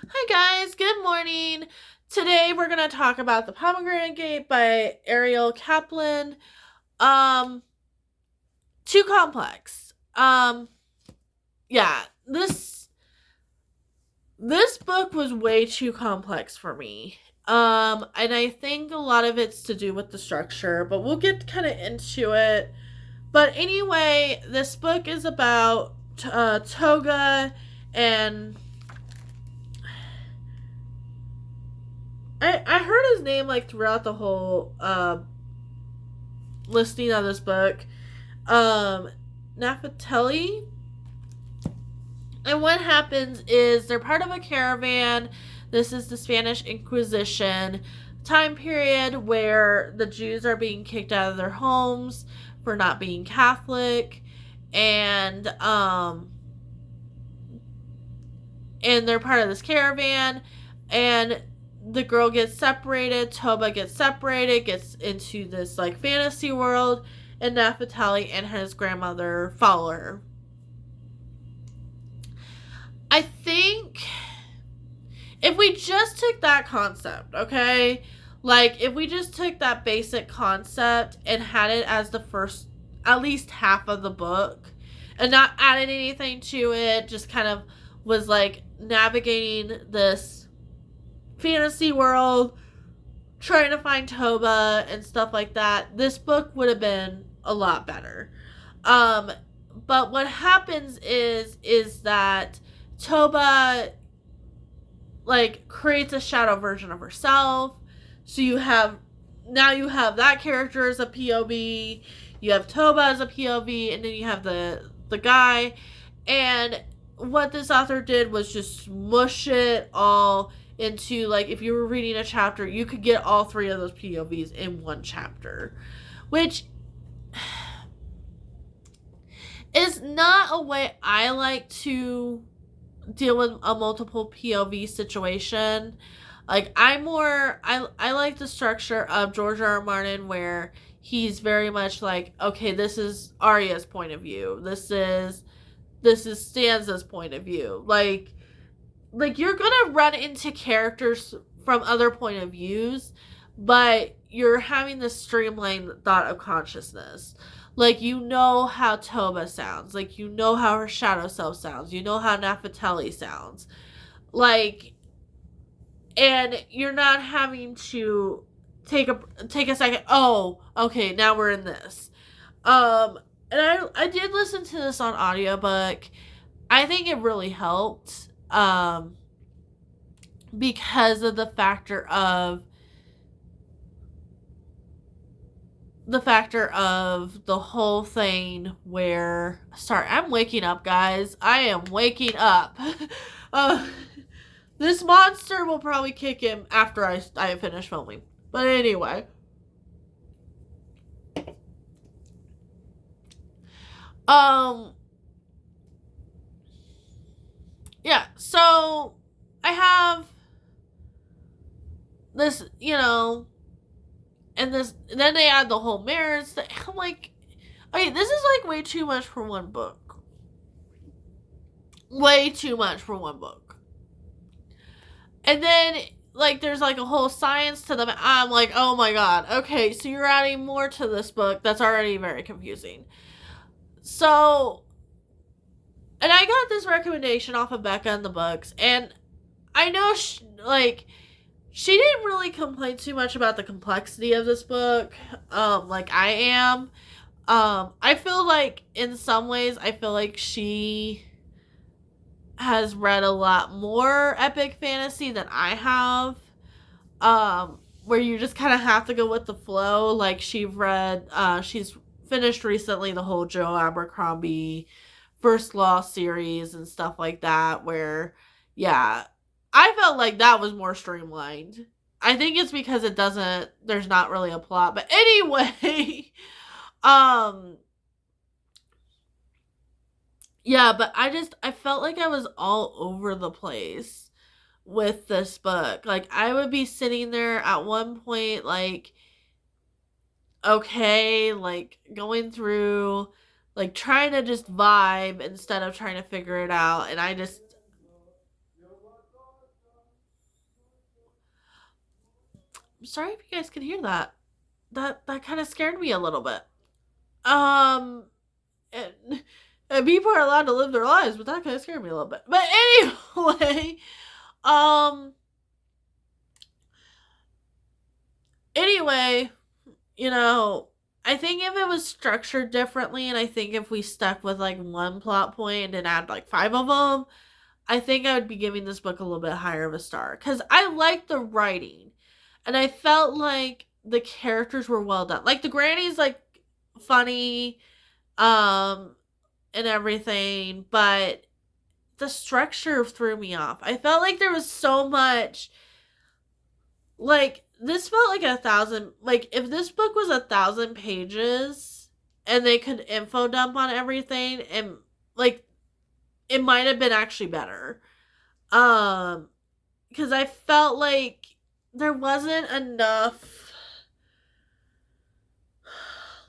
Hi guys, good morning. Today we're gonna talk about the Pomegranate by Ariel Kaplan. Um, Too complex. Yeah, this book was way too complex for me. And I think a lot of it's to do with the structure, but we'll get kind of into it. But anyway, this book is about Toga and I heard his name like throughout the whole listing of this book. Um, Nafatelli. And what happens is they're part of a caravan. This is the Spanish Inquisition time period where the Jews are being kicked out of their homes for not being Catholic, and and they're part of this caravan, and the girl gets separated, Toba gets separated, gets into this like fantasy world, and Nefertali and his grandmother follow her. I think if we just took that concept, okay? Like if we just took that basic concept and had it as the first at least half of the book and not added anything to it, just kind of was like navigating this fantasy world, trying to find Toba and stuff like that, this book would have been a lot better. Um, but what happens is that Toba like creates a shadow version of herself. So you have that character as a POV, you have Toba as a POV, and then you have the guy. And what this author did was just smush it all into, like, if you were reading a chapter, you could get all three of those POVs in one chapter, which is not a way I like to deal with a multiple POV situation. Like I like the structure of George R. R. Martin where he's very much like, okay, this is Arya's point of view. This is Stanza's point of view. Like you're gonna run into characters from other point of views, but you're having this streamlined thought of consciousness. Like you know how Toba sounds, like you know how her shadow self sounds, you know how Nafatelli sounds. Like, and you're not having to take a second, oh, okay, now we're in this. Um and I did listen to this on audiobook. I think it really helped. Because of the factor of the whole thing where, sorry, I'm waking up, guys, I am waking up. uh, this monster will probably kick him after I finish filming, but anyway. um yeah, so I have this, and then they add the whole marriage thing. I'm like, okay, this is like way too much for one book. Way too much for one book. And then like there's like a whole science to them. I'm like, oh my god, okay, so you're adding more to this book that's already very confusing. So, and I got this recommendation off of Becca in the books, and I know she didn't really complain too much about the complexity of this book, like I am. I feel like in some ways, I feel like she has read a lot more epic fantasy than I have. Where you just kind of have to go with the flow. Like she's finished recently the whole Joe Abercrombie First Law series and stuff like that. Where, yeah, I felt like that was more streamlined. I think it's because there's not really a plot. But anyway, um, yeah, but I felt like I was all over the place with this book. Like I would be sitting there at one point like, okay, like going through, like trying to just vibe instead of trying to figure it out, and I just sorry if you guys can hear that. That kind of scared me a little bit. Um, and, and people are allowed to live their lives, but that kind of scared me a little bit. But anyway, um, anyway, you know, I think if it was structured differently, and I think if we stuck with like one plot point and add like five of them, I think I would be giving this book a little bit higher of a star because I liked the writing, and I felt like the characters were well done. Like the granny's like funny, um, and everything, but the structure threw me off. I felt like there was so much. Like this felt like 1,000. Like if this book was 1,000 pages, and they could info dump on everything, and like it might have been actually better. Um, because I felt like there wasn't enough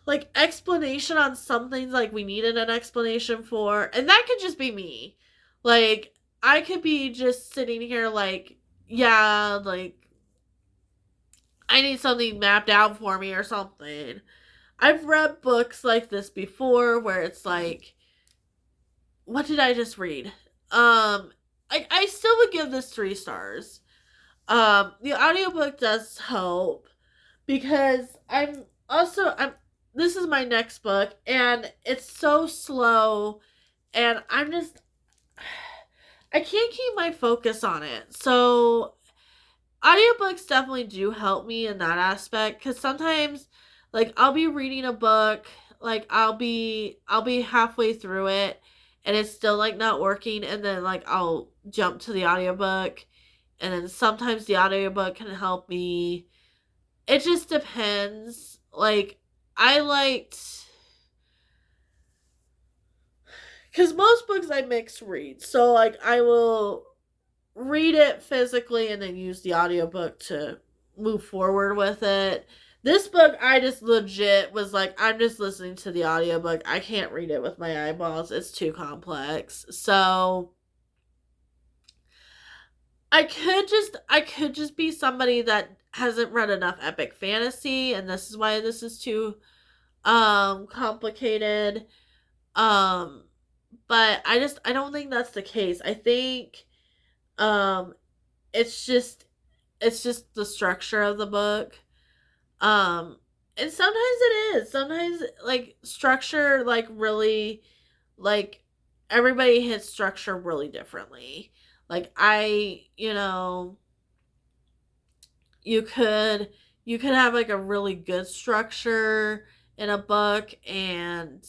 like explanation on some things like we needed an explanation for, and that could just be me. Like I could be just sitting here like, yeah, like I need something mapped out for me or something. I've read books like this before where it's like, what did I just read? I still would give this 3 stars. The audiobook does help because I'm this is my next book and it's so slow and I can't keep my focus on it. So audiobooks definitely do help me in that aspect cuz sometimes like I'll be reading a book, like I'll be halfway through it and it's still like not working and then like I'll jump to the audiobook and then sometimes the audiobook can help me. It just depends. Like I liked cuz most books I mix read. So like I will read it physically and then use the audiobook to move forward with it. This book I just legit was like I'm just listening to the audiobook. I can't read it with my eyeballs. It's too complex. So I could just be somebody that hasn't read enough epic fantasy and this is why this is too complicated. Um but I don't think that's the case. I think um it's just it's just the structure of the book. Um and sometimes it is. Sometimes like structure like really like everybody hits structure really differently. Like you could you could have like a really good structure in a book and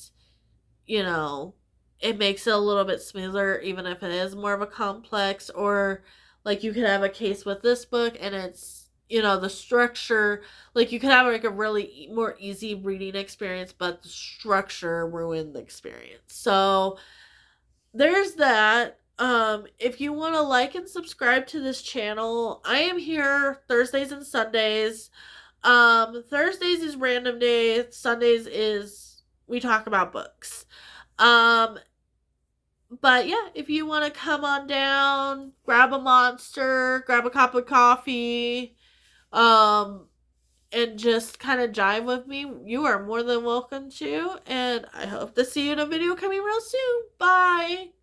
you know, it makes it a little bit smoother, even if it is more of a complex. Or, like, you could have a case with this book and it's, the structure, like, you could have, like, a really more easy reading experience, but the structure ruined the experience. So, there's that. If you want to like and subscribe to this channel, I am here Thursdays and Sundays. Thursdays is random day, Sundays is we talk about books. Um, but yeah, if you want to come on down, grab a monster, grab a cup of coffee, um, and just kind of jive with me, you are more than welcome to. And I hope to see you in a video coming real soon. Bye.